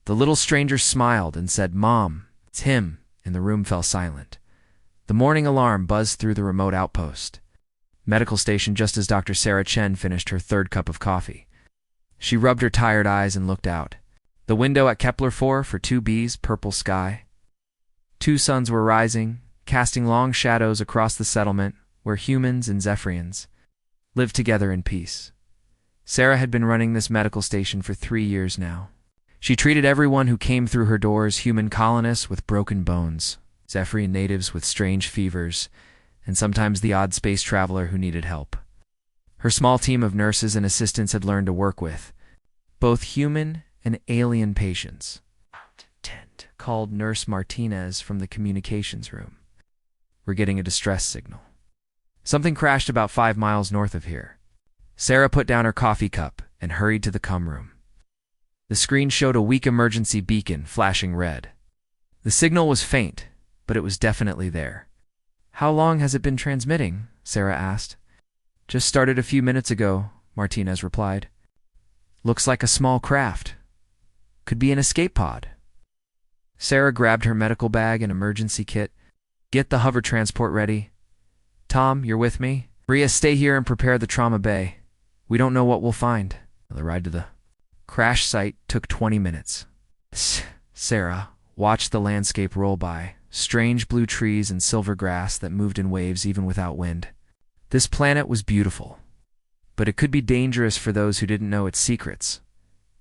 The little stranger smiled and said, "Mom, it's him," and the room fell silent. The morning alarm buzzed through the remote outpost. Medical station just as Dr. Sarah Chen finished her third cup of coffee. She rubbed her tired eyes and looked out. The window at Kepler 4 for 2B's purple sky. 2 suns were rising, casting long shadows across the settlement where humans and Zephyrians lived together in peace. Sarah had been running this medical station for 3 years now. She treated everyone who came through her doors, human colonists with broken bones, Zephyrian natives with strange fevers, and sometimes the odd space traveler who needed help. Her small team of nurses and assistants had learned to work with both human and alien patients. Called Nurse Martinez from the communications room. "We're getting a distress signal. Something crashed about 5 miles north of here." Sarah put down her coffee cup and hurried to the comm room. The screen showed a weak emergency beacon flashing red. The signal was faint, but it was definitely there. "How long has it been transmitting?" Sarah asked. "Just started a few minutes ago," Martinez replied. "Looks like a small craft. Could be an escape pod." Sarah grabbed her medical bag and emergency kit. "Get the hover transport ready. Tom, you're with me? Maria, stay here and prepare the trauma bay. We don't know what we'll find." The ride to the crash site took 20 minutes. Sarah watched the landscape roll by, strange blue trees and silver grass that moved in waves even without wind. This planet was beautiful, but it could be dangerous for those who didn't know its secrets.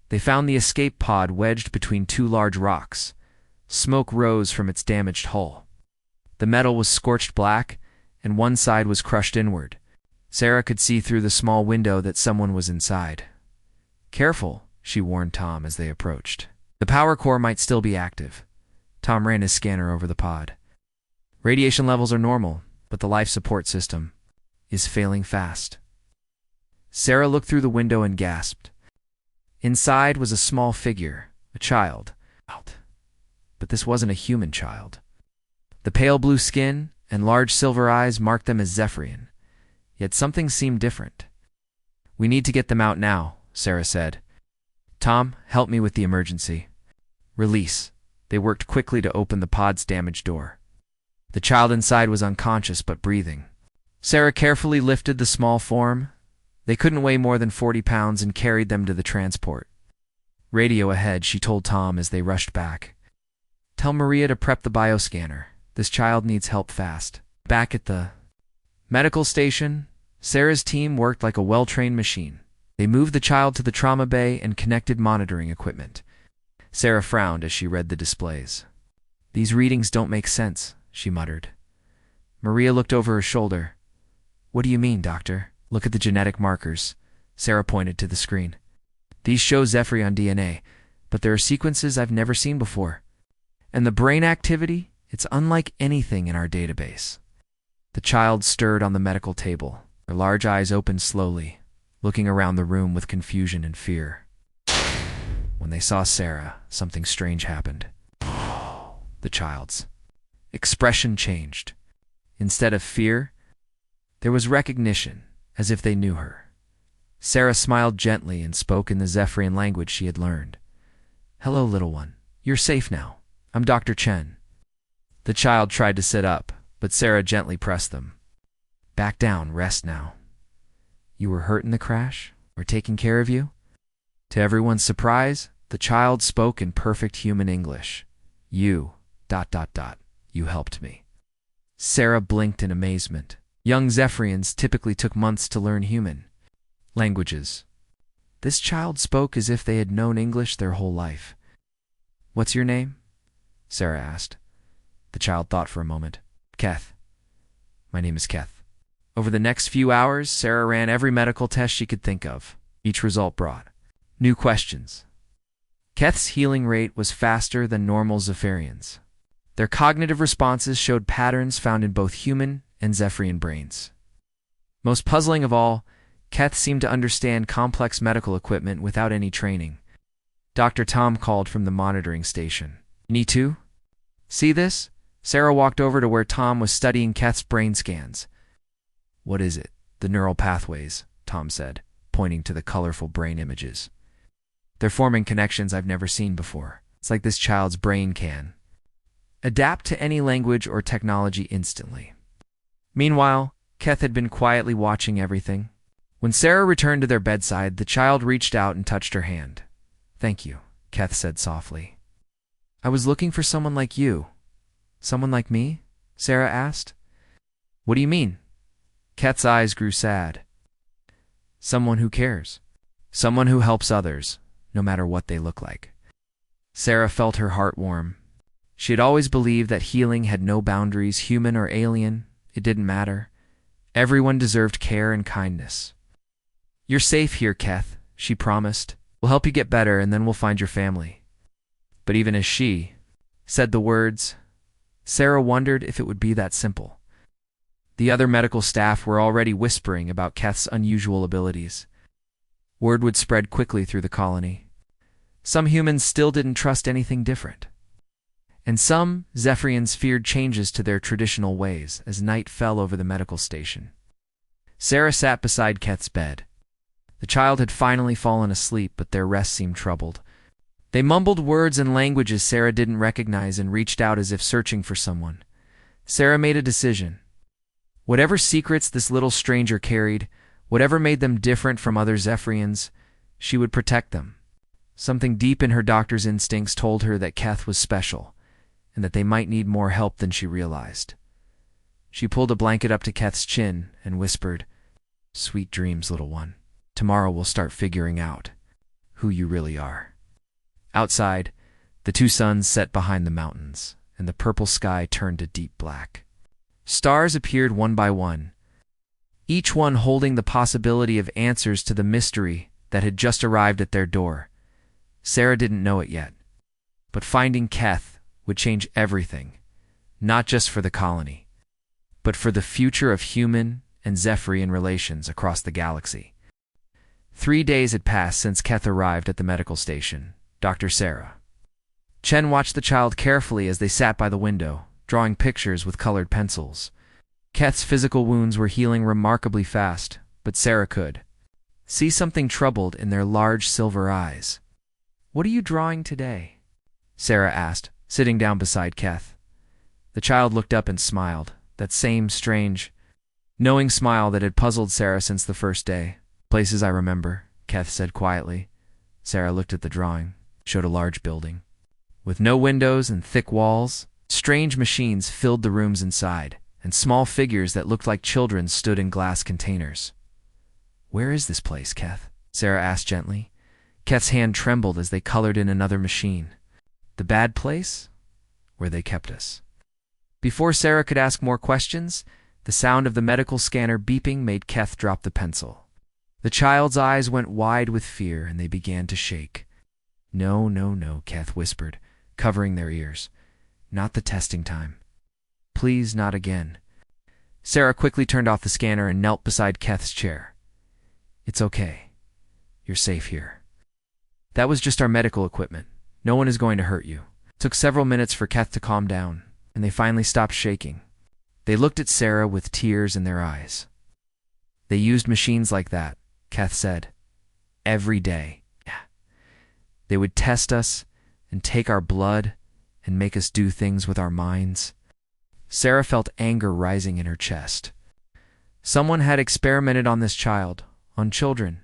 They found the escape pod wedged between 2 large rocks. Smoke rose from its damaged hull. The metal was scorched black, and one side was crushed inward. Sarah could see through the small window that someone was inside. "Careful," she warned Tom as they approached. "The power core might still be active." Tom ran his scanner over the pod. "Radiation levels are normal, but the life support system is failing fast." Sarah looked through the window and gasped. Inside was a small figure, a child. But this wasn't a human child. The pale blue skin and large silver eyes marked them as Zephyrian. Yet something seemed different. "We need to get them out now," Sarah said. "Tom, help me with the emergency." Release. They worked quickly to open the pod's damaged door. The child inside was unconscious but breathing. Sarah carefully lifted the small form. They couldn't weigh more than 40 pounds and carried them to the transport. Radio ahead, she told Tom as they rushed back. "Tell Maria to prep the bioscanner. This child needs help fast." Back at the medical station, Sarah's team worked like a well-trained machine. They moved the child to the trauma bay and connected monitoring equipment. Sarah frowned as she read the displays. "These readings don't make sense," she muttered. Maria looked over her shoulder. "What do you mean, doctor?" "Look at the genetic markers." Sarah pointed to the screen. "These show Zephyrian DNA, but there are sequences I've never seen before. And the brain activity, it's unlike anything in our database." The child stirred on the medical table. Her large eyes opened slowly, looking around the room with confusion and fear. When they saw Sarah, something strange happened. The child's expression changed. Instead of fear, there was recognition, as if they knew her. Sarah smiled gently and spoke in the Zephyrian language she had learned. "Hello, little one. You're safe now. I'm Dr. Chen." The child tried to sit up, but Sarah gently pressed them. "Back down, rest now. You were hurt in the crash? We're taking care of you?" To everyone's surprise, the child spoke in perfect human English. You helped me." Sarah blinked in amazement. Young Zephyrians typically took months to learn human languages. This child spoke as if they had known English their whole life. "What's your name?" Sarah asked. The child thought for a moment. "Keth. My name is Keth." Over the next few hours, Sarah ran every medical test she could think of. Each result brought new questions. Keth's healing rate was faster than normal Zephyrians. Their cognitive responses showed patterns found in both human and Zephyrian brains. Most puzzling of all, Keth seemed to understand complex medical equipment without any training. Dr. Tom called from the monitoring station. "Me too? See this?" Sarah walked over to where Tom was studying Keth's brain scans. "What is it?" "The neural pathways," Tom said, pointing to the colorful brain images. "They're forming connections I've never seen before. It's like this child's brain can adapt to any language or technology instantly. Meanwhile, Keth had been quietly watching everything. When Sarah returned to their bedside, the child reached out and touched her hand. "Thank you," Keth said softly. "I was looking for someone like you." "Someone like me?" Sarah asked. "What do you mean?" Keth's eyes grew sad. "Someone who cares. Someone who helps others, no matter what they look like." Sarah felt her heart warm. She had always believed that healing had no boundaries, human or alien. It didn't matter. Everyone deserved care and kindness. "You're safe here, Keth," she promised. "We'll help you get better, and then we'll find your family." But even as she said the words, Sarah wondered if it would be that simple. The other medical staff were already whispering about Keth's unusual abilities. Word would spread quickly through the colony. Some humans still didn't trust anything different. And some Zephyrians feared changes to their traditional ways as night fell over the medical station. Sarah sat beside Keth's bed. The child had finally fallen asleep, but their rest seemed troubled. They mumbled words and languages Sarah didn't recognize and reached out as if searching for someone. Sarah made a decision. Whatever secrets this little stranger carried, whatever made them different from other Zephyrians, she would protect them. Something deep in her doctor's instincts told her that Keth was special, and that they might need more help than she realized. She pulled a blanket up to Keth's chin and whispered, "Sweet dreams, little one. Tomorrow we'll start figuring out who you really are." Outside, the two suns set behind the mountains, and the purple sky turned to deep black. Stars appeared one by one, each one holding the possibility of answers to the mystery that had just arrived at their door. Sarah didn't know it yet, but finding Keth would change everything, not just for the colony, but for the future of human and Zephyrian relations across the galaxy. 3 days had passed since Keth arrived at the medical station. Dr. Sarah. Chen watched the child carefully as they sat by the window, drawing pictures with colored pencils. Keth's physical wounds were healing remarkably fast, but Sarah could see something troubled in their large silver eyes. "What are you drawing today?" Sarah asked, sitting down beside Keth. The child looked up and smiled, that same strange, knowing smile that had puzzled Sarah since the first day. "Places I remember," Keth said quietly. Sarah looked at the drawing, showed a large building. With no windows and thick walls, strange machines filled the rooms inside, and small figures that looked like children stood in glass containers. "Where is this place, Keth?" Sarah asked gently. Keth's hand trembled as they colored in another machine. "The bad place? Where they kept us." Before Sarah could ask more questions, the sound of the medical scanner beeping made Keth drop the pencil. The child's eyes went wide with fear, and they began to shake. "No, no, no," Keth whispered, covering their ears. "Not the testing time. Please, not again." Sarah quickly turned off the scanner and knelt beside Keth's chair. "It's okay. You're safe here. That was just our medical equipment. No one is going to hurt you." It took several minutes for Keth to calm down, and they finally stopped shaking. They looked at Sarah with tears in their eyes. "They used machines like that," Keth said. "Every day. They would test us and take our blood and make us do things with our minds." Sarah felt anger rising in her chest. Someone had experimented on this child, on children.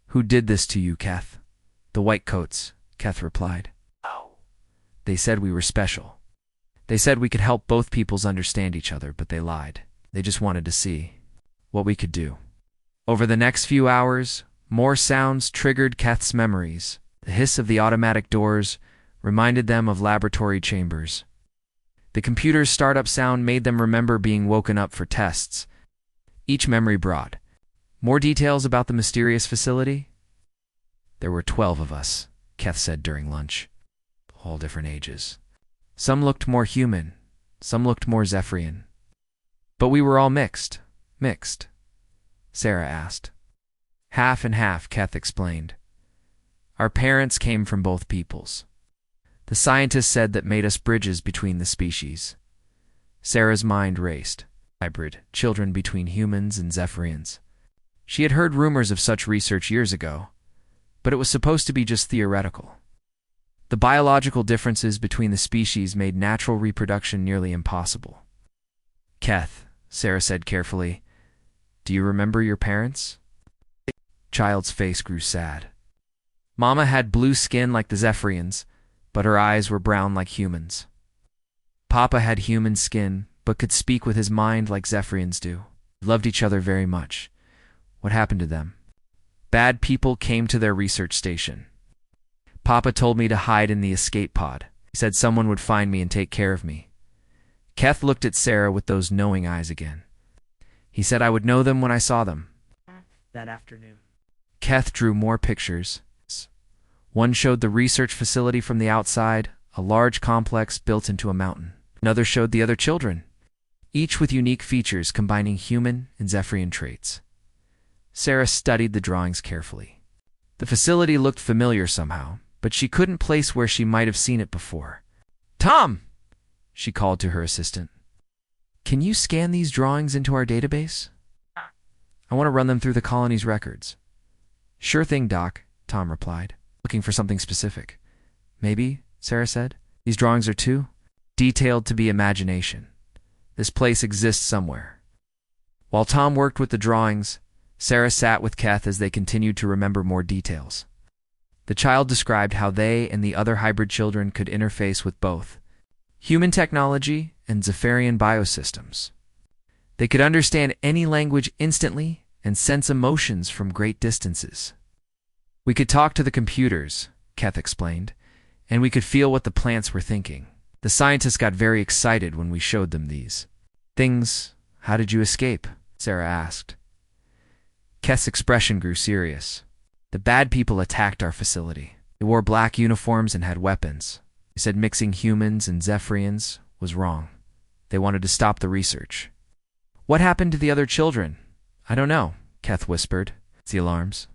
"Who did this to you, Keth?" "The whitecoats," Keth replied. "Oh." "They said we were special. They said we could help both peoples understand each other, but they lied. They just wanted to see what we could do." Over the next few hours, more sounds triggered Keth's memories. The hiss of the automatic doors reminded them of laboratory chambers. The computer's startup sound made them remember being woken up for tests. Each memory brought more details about the mysterious facility. "There were 12 of us," Keth said during lunch. "All different ages. Some looked more human, some looked more Zephyrian. But we were all mixed." "Mixed?" Sarah asked. "Half and half," Keth explained. "Our parents came from both peoples. The scientists said that made us bridges between the species." Sarah's mind raced. Hybrid, children between humans and Zephyrians. She had heard rumors of such research years ago, but it was supposed to be just theoretical. The biological differences between the species made natural reproduction nearly impossible. Keth, Sarah said carefully, do you remember your parents? The child's face grew sad. Mama had blue skin like the Zephyrians, but her eyes were brown like humans. Papa had human skin, but could speak with his mind like Zephyrians do. They loved each other very much. What happened to them? Bad people came to their research station. Papa told me to hide in the escape pod. He said someone would find me and take care of me. Keth looked at Sarah with those knowing eyes again. He said I would know them when I saw them. That afternoon. Keth drew more pictures. One showed the research facility from the outside, a large complex built into a mountain. Another showed the other children, each with unique features combining human and Zephyrian traits. Sarah studied the drawings carefully. The facility looked familiar somehow, but she couldn't place where she might have seen it before. Tom! She called to her assistant. Can you scan these drawings into our database? I want to run them through the colony's records. Sure thing, Doc, Tom replied, looking for something specific. Maybe, Sarah said. These drawings are too detailed to be imagination. This place exists somewhere. While Tom worked with the drawings, Sarah sat with Keth as they continued to remember more details. The child described how they and the other hybrid children could interface with both human technology and Zephyrian biosystems. They could understand any language instantly and sense emotions from great distances. We could talk to the computers, Keth explained, and we could feel what the plants were thinking. The scientists got very excited when we showed them these things. How did you escape? Sarah asked. Keth's expression grew serious. The bad people attacked our facility. They wore black uniforms and had weapons. They said mixing humans and Zephyrians was wrong. They wanted to stop the research. What happened to the other children? I don't know, Keth whispered. The alarms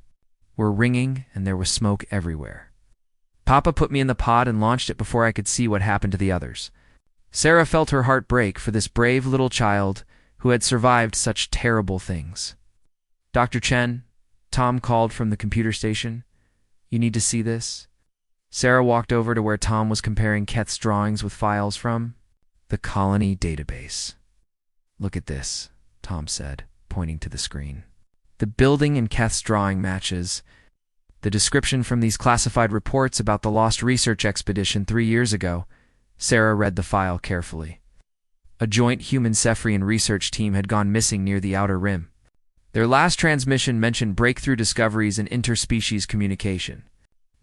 were ringing and there was smoke everywhere. Papa put me in the pod and launched it before I could see what happened to the others. Sarah felt her heart break for this brave little child who had survived such terrible things. Dr. Chen, Tom called from the computer station. You need to see this. Sarah walked over to where Tom was comparing Keth's drawings with files from the colony database. Look at this, Tom said, pointing to the screen. The building in Keth's drawing matches the description from these classified reports about the lost research expedition 3 years ago. Sarah read the file carefully. A joint human-Zephyrian research team had gone missing near the outer rim. Their last transmission mentioned breakthrough discoveries in interspecies communication.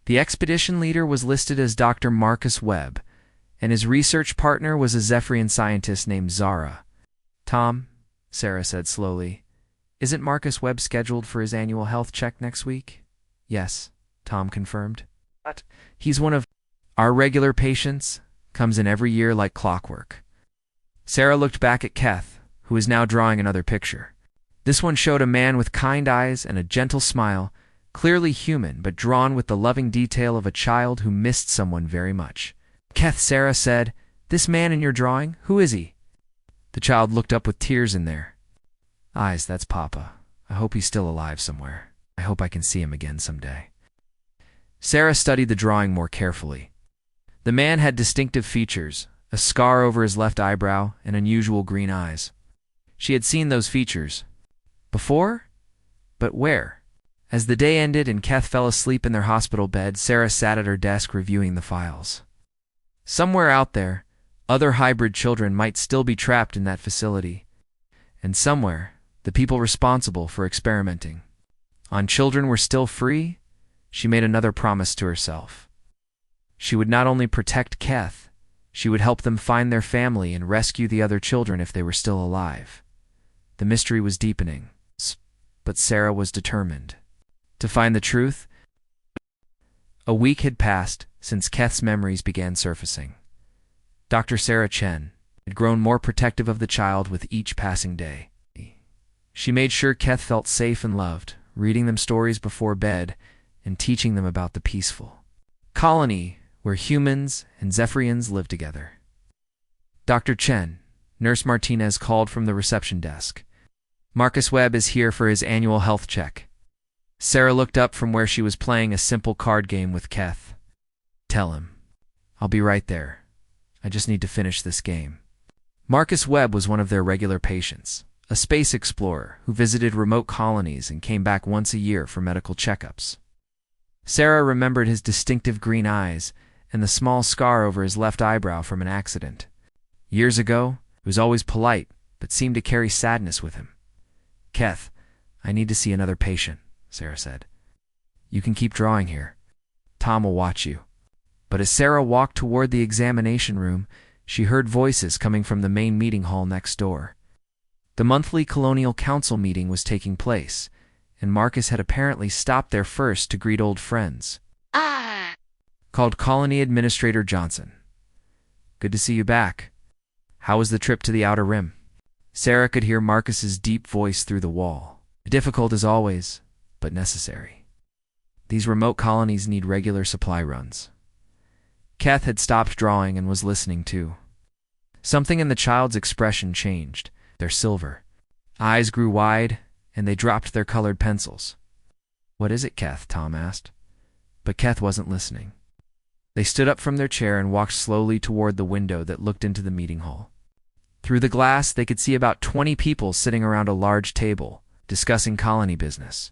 The expedition leader was listed as Dr. Marcus Webb, and his research partner was a Zephyrian scientist named Zara. Tom, Sarah said slowly, isn't Marcus Webb scheduled for his annual health check next week? Yes, Tom confirmed. But he's one of our regular patients, comes in every year like clockwork. Sarah looked back at Keth, who was now drawing another picture. This one showed a man with kind eyes and a gentle smile, clearly human but drawn with the loving detail of a child who missed someone very much. Keth, Sarah said, this man in your drawing, who is he? The child looked up with tears in their eyes. That's Papa. I hope he's still alive somewhere. I hope I can see him again someday. Sarah studied the drawing more carefully. The man had distinctive features, a scar over his left eyebrow and unusual green eyes. She had seen those features before? But where? As the day ended and Keth fell asleep in their hospital bed, Sarah sat at her desk reviewing the files. Somewhere out there, other hybrid children might still be trapped in that facility. And somewhere, the people responsible for experimenting on children were still free. She made another promise to herself. She would not only protect Keth, she would help them find their family and rescue the other children if they were still alive. The mystery was deepening, but Sarah was determined to find the truth. A week had passed since Keth's memories began surfacing. Dr. Sarah Chen had grown more protective of the child with each passing day. She made sure Keth felt safe and loved, reading them stories before bed and teaching them about the peaceful colony where humans and Zephyrians live together. Dr. Chen, Nurse Martinez called from the reception desk. Marcus Webb is here for his annual health check. Sarah looked up from where she was playing a simple card game with Keth. Tell him, I'll be right there. I just need to finish this game. Marcus Webb was one of their regular patients, a space explorer who visited remote colonies and came back once a year for medical checkups. Sarah remembered his distinctive green eyes and the small scar over his left eyebrow from an accident. Years ago, he was always polite, but seemed to carry sadness with him. "Keth, I need to see another patient," Sarah said. "You can keep drawing here. Tom will watch you." But as Sarah walked toward the examination room, she heard voices coming from the main meeting hall next door. The monthly Colonial Council meeting was taking place, and Marcus had apparently stopped there first to greet old friends. Called Colony Administrator Johnson. "Good to see you back. How was the trip to the Outer Rim?" Sarah could hear Marcus's deep voice through the wall. "Difficult as always, but necessary. These remote colonies need regular supply runs." Keth had stopped drawing and was listening too. Something in the child's expression changed. Their silver eyes grew wide, and they dropped their colored pencils. "What is it, Keth?" Tom asked. But Keth wasn't listening. They stood up from their chair and walked slowly toward the window that looked into the meeting hall. Through the glass, they could see about 20 people sitting around a large table, discussing colony business.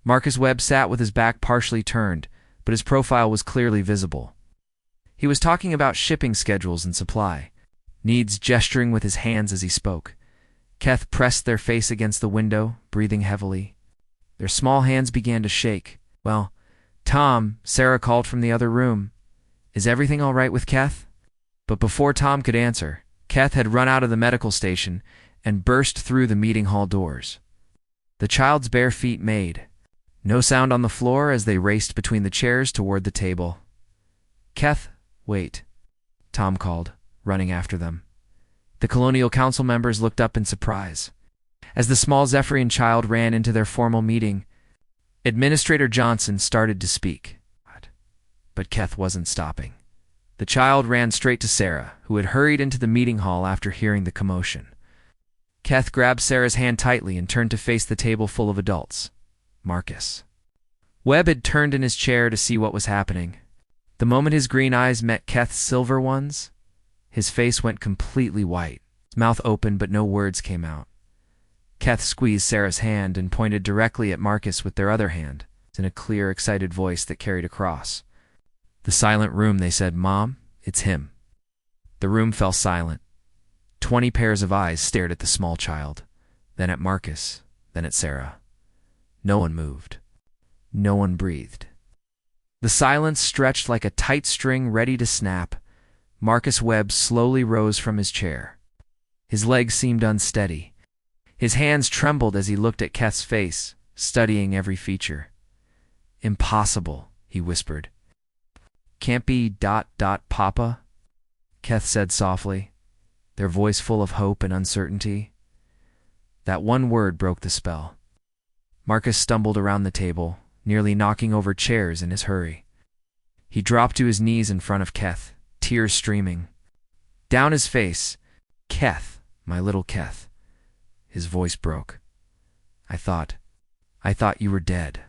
Marcus Webb sat with his back partially turned, but his profile was clearly visible. He was talking about shipping schedules and supply, needs, gesturing with his hands as he spoke. Keth pressed their face against the window, breathing heavily. Their small hands began to shake. "Well, Tom," Sarah called from the other room. "Is everything all right with Keth?" But before Tom could answer, Keth had run out of the medical station and burst through the meeting hall doors. The child's bare feet made no sound on the floor as they raced between the chairs toward the table. "Keth, wait," Tom called, running after them. The Colonial Council members looked up in surprise. As the small Zephyrian child ran into their formal meeting, Administrator Johnson started to speak. But Keth wasn't stopping. The child ran straight to Sarah, who had hurried into the meeting hall after hearing the commotion. Keth grabbed Sarah's hand tightly and turned to face the table full of adults. Marcus. Webb had turned in his chair to see what was happening. The moment his green eyes met Keth's silver ones, his face went completely white. His mouth opened, but no words came out. Keth squeezed Sarah's hand and pointed directly at Marcus with their other hand, in a clear, excited voice that carried across. "The silent room," they said. "Mom, it's him." The room fell silent. 20 pairs of eyes stared at the small child, then at Marcus, then at Sarah. No one moved. No one breathed. The silence stretched like a tight string ready to snap. Marcus Webb slowly rose from his chair. His legs seemed unsteady. His hands trembled as he looked at Keth's face, studying every feature. "Impossible," he whispered. "Can't be ... Papa?" Keth said softly, their voice full of hope and uncertainty. That one word broke the spell. Marcus stumbled around the table, nearly knocking over chairs in his hurry. He dropped to his knees in front of Keth, tears streaming. Down his face, "Keth, my little Keth." His voice broke. I thought you were dead.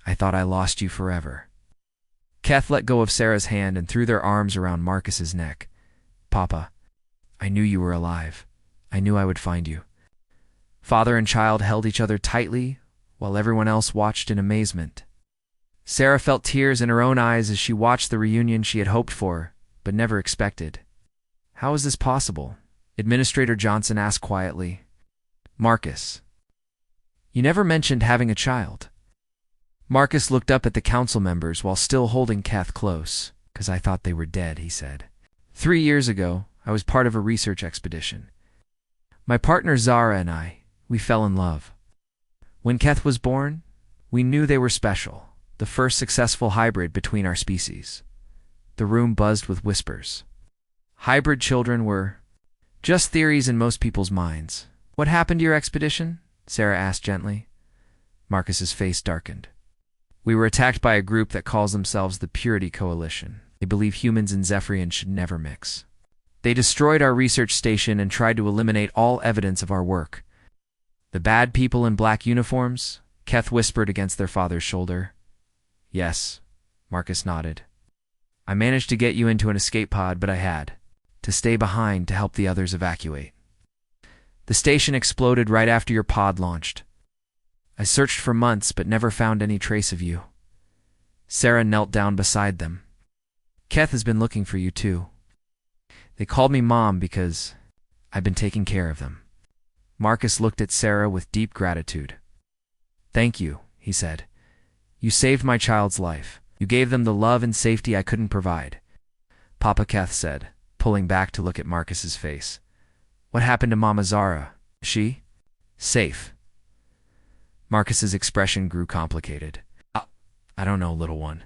I thought I lost you forever." Keth let go of Sarah's hand and threw their arms around Marcus's neck. "Papa, I knew you were alive. I knew I would find you." Father and child held each other tightly, while everyone else watched in amazement. Sarah felt tears in her own eyes as she watched the reunion she had hoped for, but never expected. "How is this possible?" Administrator Johnson asked quietly. "Marcus, you never mentioned having a child." Marcus looked up at the council members while still holding Keth close. "'Cause I thought they were dead," he said. 3 years ago, I was part of a research expedition. My partner Zara and we fell in love. When Keth was born, we knew they were special, the first successful hybrid between our species. The room buzzed with whispers. Hybrid children were just theories in most people's minds. "What happened to your expedition?" Sarah asked gently. Marcus's face darkened. "We were attacked by a group that calls themselves the Purity Coalition. They believe humans and Zephyrians should never mix. They destroyed our research station and tried to eliminate all evidence of our work." "The bad people in black uniforms?" Keth whispered against their father's shoulder. "Yes," Marcus nodded. I managed to get you into an escape pod, but I had to stay behind to help the others evacuate. The station exploded right after your pod launched. I searched for months but never found any trace of you. Sarah knelt down beside them. Keth has been looking for you too. They called me Mom because I've been taking care of them. Marcus looked at Sarah with deep gratitude. Thank you, he said. You saved my child's life. You gave them the love and safety I couldn't provide. Papa Keth said, pulling back to look at Marcus's face. What happened to Mama Zara? Is she safe? Marcus's expression grew complicated. I don't know, little one.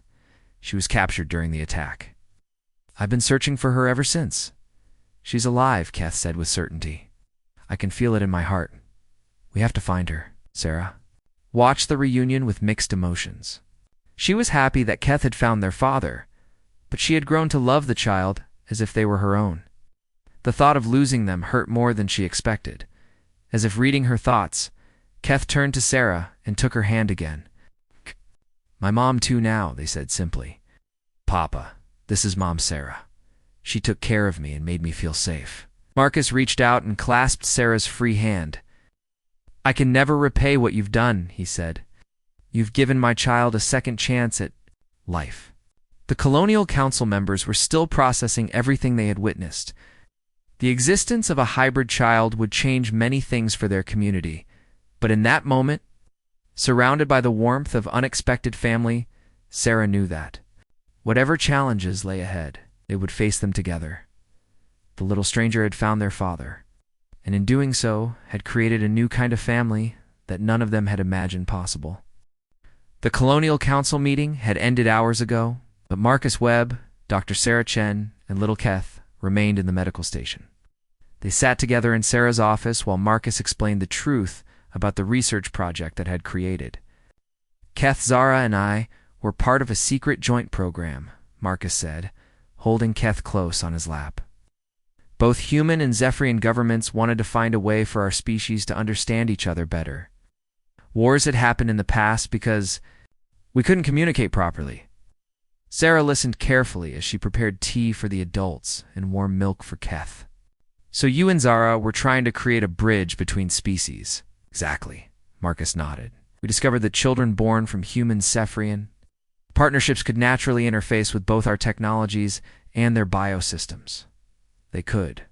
She was captured during the attack. I've been searching for her ever since. She's alive, Keth said with certainty. I can feel it in my heart. We have to find her. Sarah watched the reunion with mixed emotions. She was happy that Keth had found their father, but she had grown to love the child as if they were her own. The thought of losing them hurt more than she expected. As if reading her thoughts, Keth turned to Sarah and took her hand again. My mom too now, they said simply. Papa, this is Mom Sarah. She took care of me and made me feel safe. Marcus reached out and clasped Sarah's free hand. I can never repay what you've done, he said. You've given my child a second chance at life. The Colonial Council members were still processing everything they had witnessed. The existence of a hybrid child would change many things for their community, but in that moment, surrounded by the warmth of unexpected family, Sarah knew that whatever challenges lay ahead, they would face them together. The little stranger had found their father, and in doing so, had created a new kind of family that none of them had imagined possible. The Colonial Council meeting had ended hours ago, but Marcus Webb, Dr. Sarah Chen, and little Keth remained in the medical station. They sat together in Sarah's office while Marcus explained the truth about the research project that had created. Keth, Zara, and I were part of a secret joint program, Marcus said, holding Keth close on his lap. Both human and Zephyrian governments wanted to find a way for our species to understand each other better. Wars had happened in the past because we couldn't communicate properly. Sarah listened carefully as she prepared tea for the adults and warm milk for Keth. So you and Zara were trying to create a bridge between species. Exactly, Marcus nodded. We discovered that children born from human Zephyrian partnerships could naturally interface with both our technologies and their biosystems. They could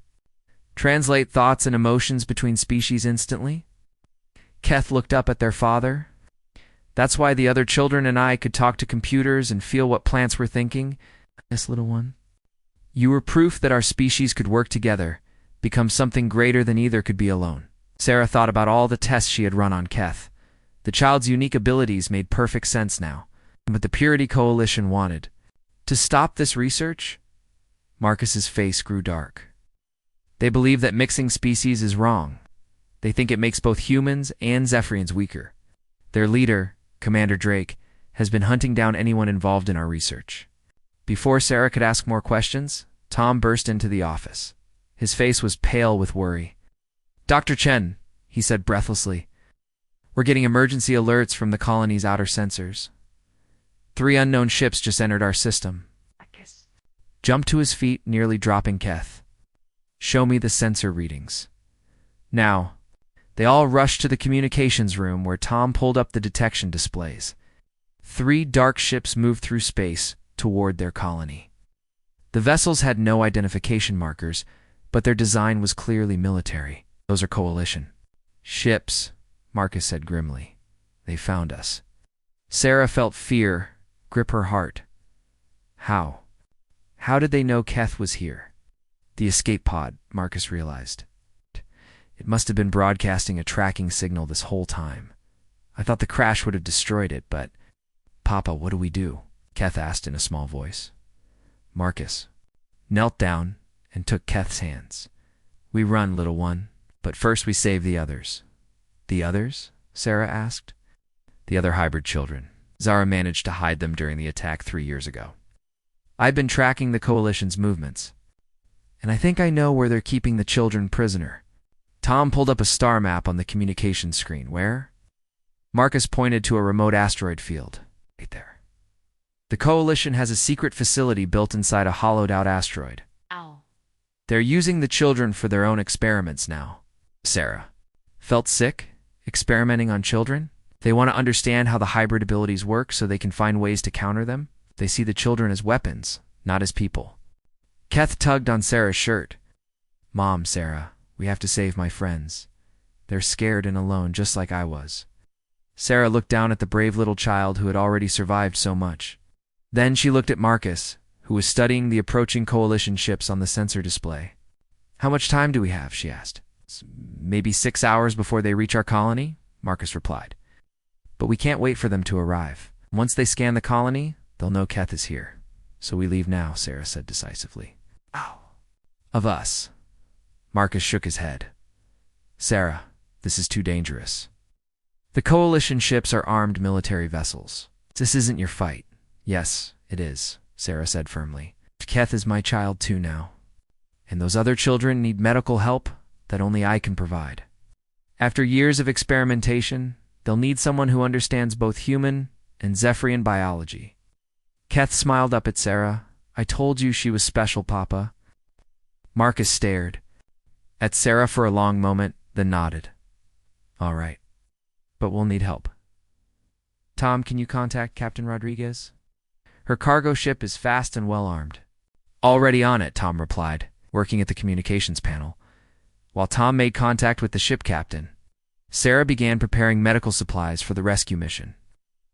translate thoughts and emotions between species instantly. Keth looked up at their father. That's why the other children and I could talk to computers and feel what plants were thinking. Yes, little one. You were proof that our species could work together, become something greater than either could be alone. Sarah thought about all the tests she had run on Keth. The child's unique abilities made perfect sense now, but the Purity Coalition wanted to stop this research. Marcus's face grew dark. They believe that mixing species is wrong. They think it makes both humans and Zephyrians weaker. Their leader, Commander Drake, has been hunting down anyone involved in our research. Before Sarah could ask more questions, Tom burst into the office. His face was pale with worry. Dr. Chen, he said breathlessly, we're getting emergency alerts from the colony's outer sensors. 3 unknown ships just entered our system. Jumped to his feet, nearly dropping Keth. Show me the sensor readings. Now, they all rushed to the communications room where Tom pulled up the detection displays. 3 dark ships moved through space toward their colony. The vessels had no identification markers, but their design was clearly military. Those are Coalition ships, Marcus said grimly. They found us. Sarah felt fear grip her heart. How? How did they know Keth was here? The escape pod, Marcus realized. It must have been broadcasting a tracking signal this whole time. I thought the crash would have destroyed it, but... Papa, what do we do? Keth asked in a small voice. Marcus knelt down and took Keth's hands. We run, little one, but first we save the others. The others? Sarah asked. The other hybrid children. Zara managed to hide them during the attack 3 years ago. I've been tracking the Coalition's movements, and I think I know where they're keeping the children prisoner. Tom pulled up a star map on the communications screen. Where? Marcus pointed to a remote asteroid field. Right there. The Coalition has a secret facility built inside a hollowed-out asteroid. Ow. They're using the children for their own experiments now. Sarah. Felt sick? Experimenting on children? They want to understand how the hybrid abilities work so they can find ways to counter them. They see the children as weapons, not as people. Keth tugged on Sarah's shirt. Mom, Sarah, we have to save my friends. They're scared and alone just like I was. Sarah looked down at the brave little child who had already survived so much. Then she looked at Marcus, who was studying the approaching Coalition ships on the sensor display. How much time do we have? She asked. Maybe 6 hours before they reach our colony, Marcus replied. But we can't wait for them to arrive. Once they scan the colony, they'll know Keth is here. So we leave now, Sarah said decisively. Ow. Of us. Marcus shook his head. Sarah, this is too dangerous. The Coalition ships are armed military vessels. This isn't your fight. Yes, it is, Sarah said firmly. Keth is my child too now. And those other children need medical help that only I can provide. After years of experimentation, they'll need someone who understands both human and Zephyrian biology. Keth smiled up at Sarah. I told you she was special, Papa. Marcus stared at Sarah for a long moment, then nodded. All right, but we'll need help. Tom, can you contact Captain Rodriguez? Her cargo ship is fast and well-armed. Already on it, Tom replied, working at the communications panel. While Tom made contact with the ship captain, Sarah began preparing medical supplies for the rescue mission.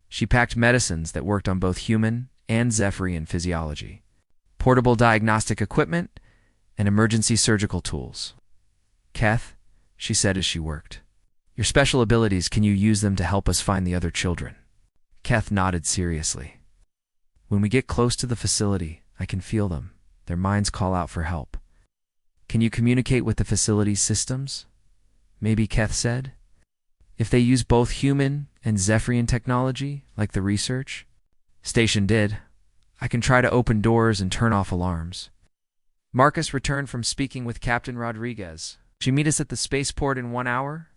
She packed medicines that worked on both human and Zephyrian physiology, portable diagnostic equipment, and emergency surgical tools. Keth, she said as she worked, your special abilities, can you use them to help us find the other children? Keth nodded seriously. When we get close to the facility, I can feel them. Their minds call out for help. Can you communicate with the facility's systems? Maybe, Keth said. If they use both human and Zephyrian technology, like the research station did, I can try to open doors and turn off alarms. Marcus returned from speaking with Captain Rodriguez. She meet us at the spaceport in 1 hour?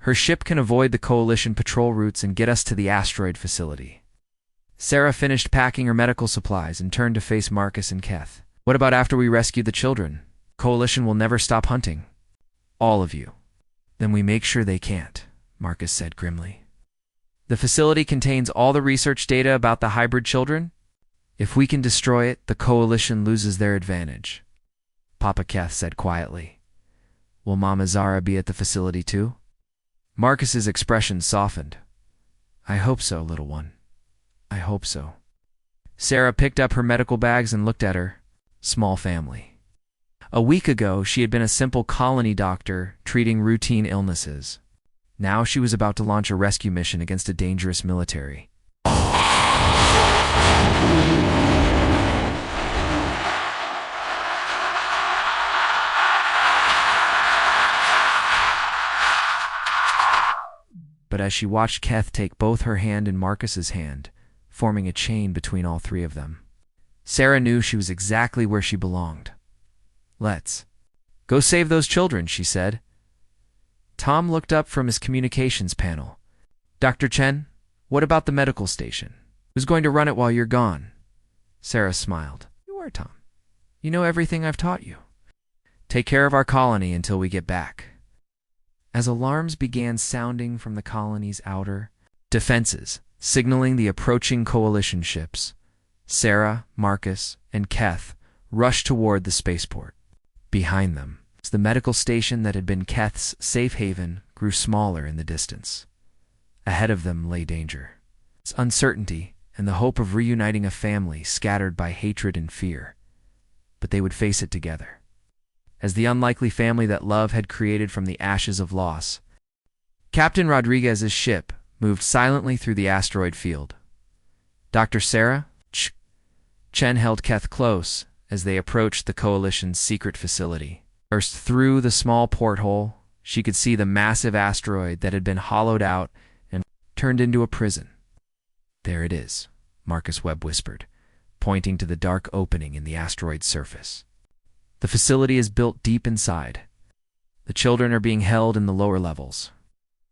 Her ship can avoid the Coalition patrol routes and get us to the asteroid facility. Sarah finished packing her medical supplies and turned to face Marcus and Keth. What about after we rescue the children? Coalition will never stop hunting. All of you. Then we make sure they can't, Marcus said grimly. The facility contains all the research data about the hybrid children. If we can destroy it, the Coalition loses their advantage. Papa Keth said quietly. Will Mama Zara be at the facility too? Marcus's expression softened. I hope so, little one. I hope so. Sarah picked up her medical bags and looked at her. Small family. A week ago, she had been a simple colony doctor treating routine illnesses. Now she was about to launch a rescue mission against a dangerous military. But as she watched Keth take both her hand and Marcus's hand, forming a chain between all three of them, Sarah knew she was exactly where she belonged. Let's go save those children, she said. Tom looked up from his communications panel. Dr. Chen, what about the medical station? Who's going to run it while you're gone? Sarah smiled. You are, Tom. You know everything I've taught you. Take care of our colony until we get back. As alarms began sounding from the colony's outer defenses, signaling the approaching Coalition ships, Sarah, Marcus, and Keth rushed toward the spaceport. Behind them, the medical station that had been Keth's safe haven grew smaller in the distance. Ahead of them lay danger. Its uncertainty and the hope of reuniting a family scattered by hatred and fear. But they would face it together. As the unlikely family that love had created from the ashes of loss, Captain Rodriguez's ship moved silently through the asteroid field. Dr. Sarah Chen held Keth close as they approached the Coalition's secret facility. First, through the small porthole, she could see the massive asteroid that had been hollowed out and turned into a prison. There it is, Marcus Webb whispered, pointing to the dark opening in the asteroid's surface. The facility is built deep inside. The children are being held in the lower levels.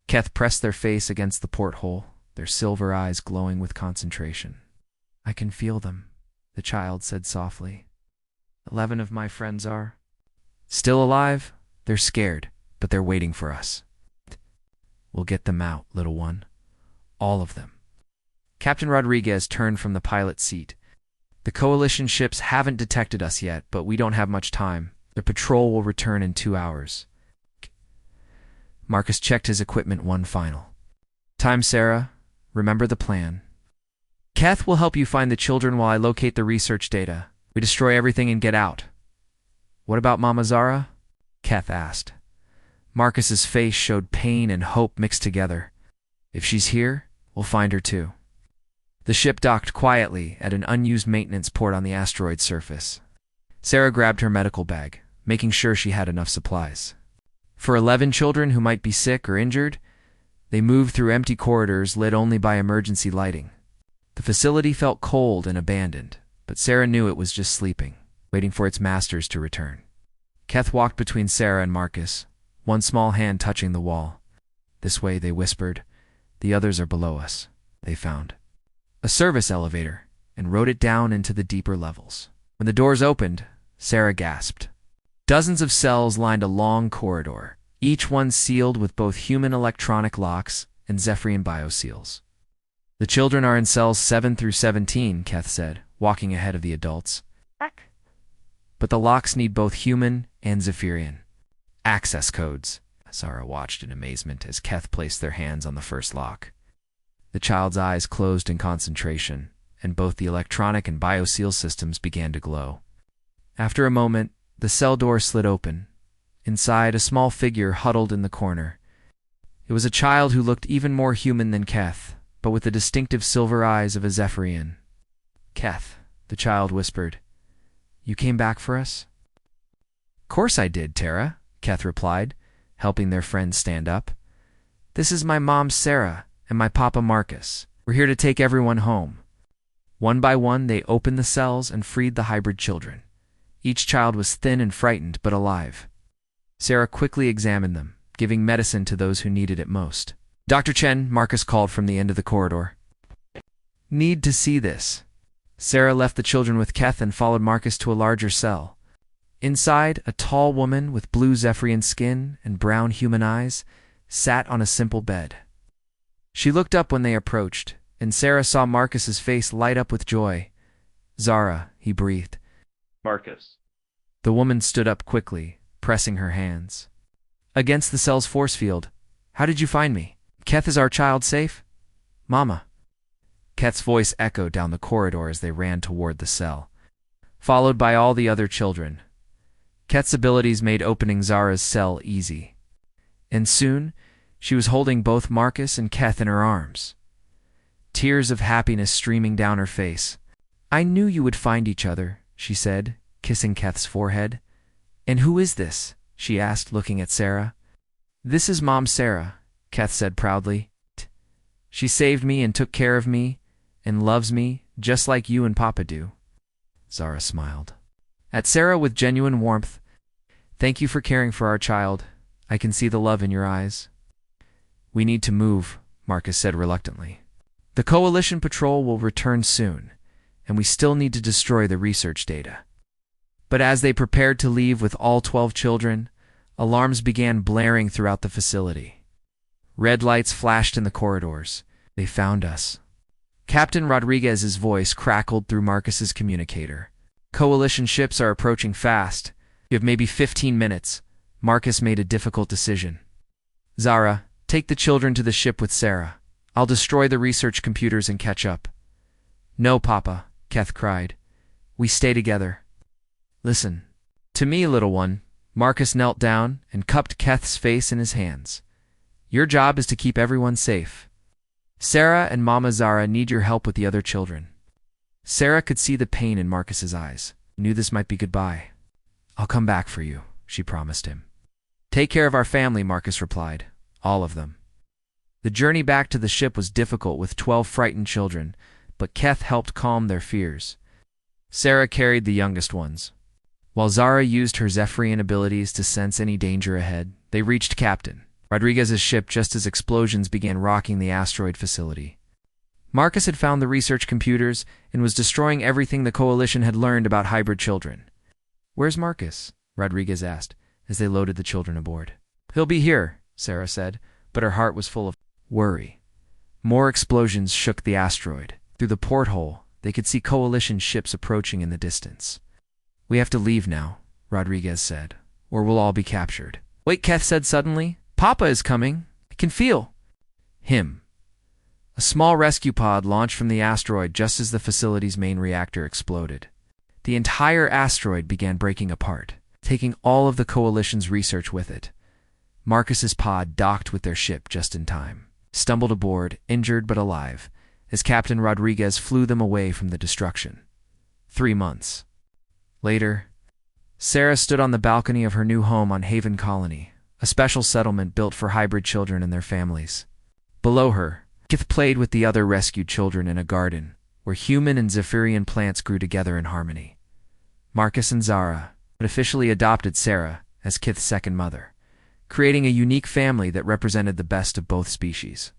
Keth pressed their face against the porthole, their silver eyes glowing with concentration. I can feel them, the child said softly. 11 of my friends are still alive. They're scared, but they're waiting for us. We'll get them out, little one. All of them. Captain Rodriguez turned from the pilot's seat. The coalition ships haven't detected us yet, but we don't have much time. Their patrol will return in 2 hours. Marcus checked his equipment one final time. Sarah, remember the plan. Keth will help you find the children while I locate the research data. We destroy everything and get out. What about Mama Zara? Keth asked. Marcus's face showed pain and hope mixed together. If she's here, we'll find her too. The ship docked quietly at an unused maintenance port on the asteroid's surface. Sarah grabbed her medical bag, making sure she had enough supplies. For 11 children who might be sick or injured, they moved through empty corridors lit only by emergency lighting. The facility felt cold and abandoned, but Sarah knew it was just sleeping, waiting for its masters to return. Keth walked between Sarah and Marcus, one small hand touching the wall. This way, they whispered. The others are below us, they found. A service elevator, and rode it down into the deeper levels. When the doors opened, Sarah gasped. Dozens of cells lined a long corridor, each one sealed with both human electronic locks and Zephyrian bioseals. The children are in cells 7 through 17, Keth said, walking ahead of the adults. But the locks need both human and Zephyrian access codes. Zara watched in amazement as Keth placed their hands on the first lock. The child's eyes closed in concentration, and both the electronic and bioseal systems began to glow. After a moment, the cell door slid open. Inside, a small figure huddled in the corner. It was a child who looked even more human than Keth, but with the distinctive silver eyes of a Zephyrian. Keth, the child whispered, you came back for us? Course I did, Tara, Keth replied, helping their friend stand up. This is my mom, Sarah, and my papa, Marcus. We're here to take everyone home. One by one, they opened the cells and freed the hybrid children. Each child was thin and frightened, but alive. Sarah quickly examined them, giving medicine to those who needed it most. Dr. Chen, Marcus called from the end of the corridor. Need to see this. Sarah left the children with Keth and followed Marcus to a larger cell. Inside, a tall woman with blue Zephyrian skin and brown human eyes sat on a simple bed. She looked up when they approached, and Sarah saw Marcus's face light up with joy. Zara, he breathed. Marcus. The woman stood up quickly, pressing her hands against the cell's force field. How did you find me? Keth, is our child safe? Mama. Keth's voice echoed down the corridor as they ran toward the cell, followed by all the other children. Keth's abilities made opening Zara's cell easy, and soon she was holding both Marcus and Keth in her arms, tears of happiness streaming down her face. I knew you would find each other, she said, kissing Keth's forehead. And who is this? She asked, looking at Sarah. This is Mom Sarah, Keth said proudly. She saved me and took care of me and loves me just like you and Papa do. Zara smiled at Sarah with genuine warmth. Thank you for caring for our child. I can see the love in your eyes. We need to move, Marcus said reluctantly. The Coalition patrol will return soon, and we still need to destroy the research data. But as they prepared to leave with all 12 children, alarms began blaring throughout the facility. Red lights flashed in the corridors. They found us. Captain Rodriguez's voice crackled through Marcus's communicator. Coalition ships are approaching fast. You have maybe 15 minutes. Marcus made a difficult decision. Zara, take the children to the ship with Sarah. I'll destroy the research computers and catch up. No, Papa, Keth cried. We stay together. Listen to me, little one. Marcus knelt down and cupped Keth's face in his hands. Your job is to keep everyone safe. Sarah and Mama Zara need your help with the other children. Sarah could see the pain in Marcus's eyes, knew this might be goodbye. I'll come back for you, she promised him. Take care of our family, Marcus replied. All of them. The journey back to the ship was difficult with 12 frightened children, but Keth helped calm their fears. Sarah carried the youngest ones. While Zara used her Zephyrian abilities to sense any danger ahead, they reached Captain Rodriguez's ship just as explosions began rocking the asteroid facility. Marcus had found the research computers and was destroying everything the Coalition had learned about hybrid children. "Where's Marcus?" Rodriguez asked as they loaded the children aboard. "He'll be here," Sarah said, but her heart was full of worry. More explosions shook the asteroid. Through the porthole, they could see Coalition ships approaching in the distance. "We have to leave now," Rodriguez said, "or we'll all be captured." "Wait," Keth said suddenly. "Papa is coming. I can feel him." A small rescue pod launched from the asteroid just as the facility's main reactor exploded. The entire asteroid began breaking apart, taking all of the Coalition's research with it. Marcus's pod docked with their ship just in time, stumbled aboard, injured but alive, as Captain Rodriguez flew them away from the destruction. 3 months later, Sarah stood on the balcony of her new home on Haven Colony, a special settlement built for hybrid children and their families. Below her, Kith played with the other rescued children in a garden where human and Zephyrian plants grew together in harmony. Marcus and Zara had officially adopted Sarah as Kith's second mother, creating a unique family that represented the best of both species.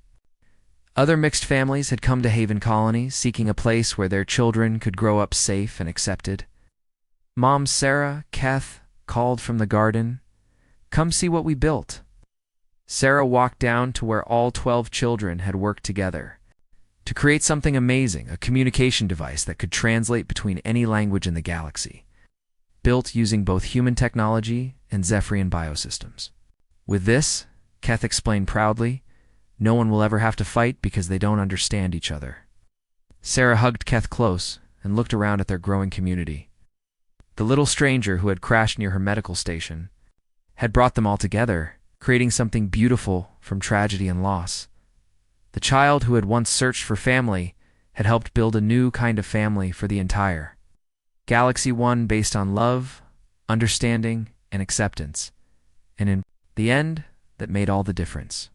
Other mixed families had come to Haven Colony, seeking a place where their children could grow up safe and accepted. Mom Sarah, Keth, called from the garden, "Come see what we built." Sarah walked down to where all 12 children had worked together to create something amazing, a communication device that could translate between any language in the galaxy, built using both human technology and Zephyrian biosystems. With this, Keth explained proudly, no one will ever have to fight because they don't understand each other. Sarah hugged Keth close and looked around at their growing community. The little stranger who had crashed near her medical station had brought them all together, creating something beautiful from tragedy and loss. The child who had once searched for family had helped build a new kind of family for the entire Galaxy, one based on love, understanding, and acceptance. And in the end, that made all the difference.